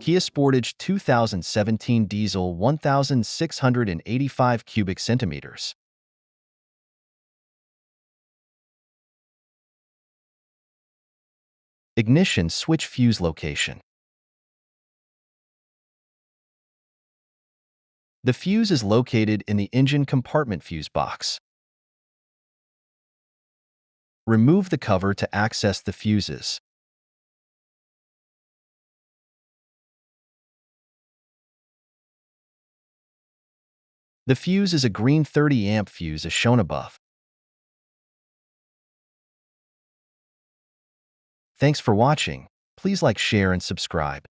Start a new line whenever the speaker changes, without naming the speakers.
Kia Sportage 2017 diesel 1685 cubic centimeters. Ignition switch fuse location. The fuse is located in the engine compartment fuse box. Remove the cover to access the fuses. The fuse is a green 30-amp fuse as shown above. Thanks for watching. Please like, share, and subscribe.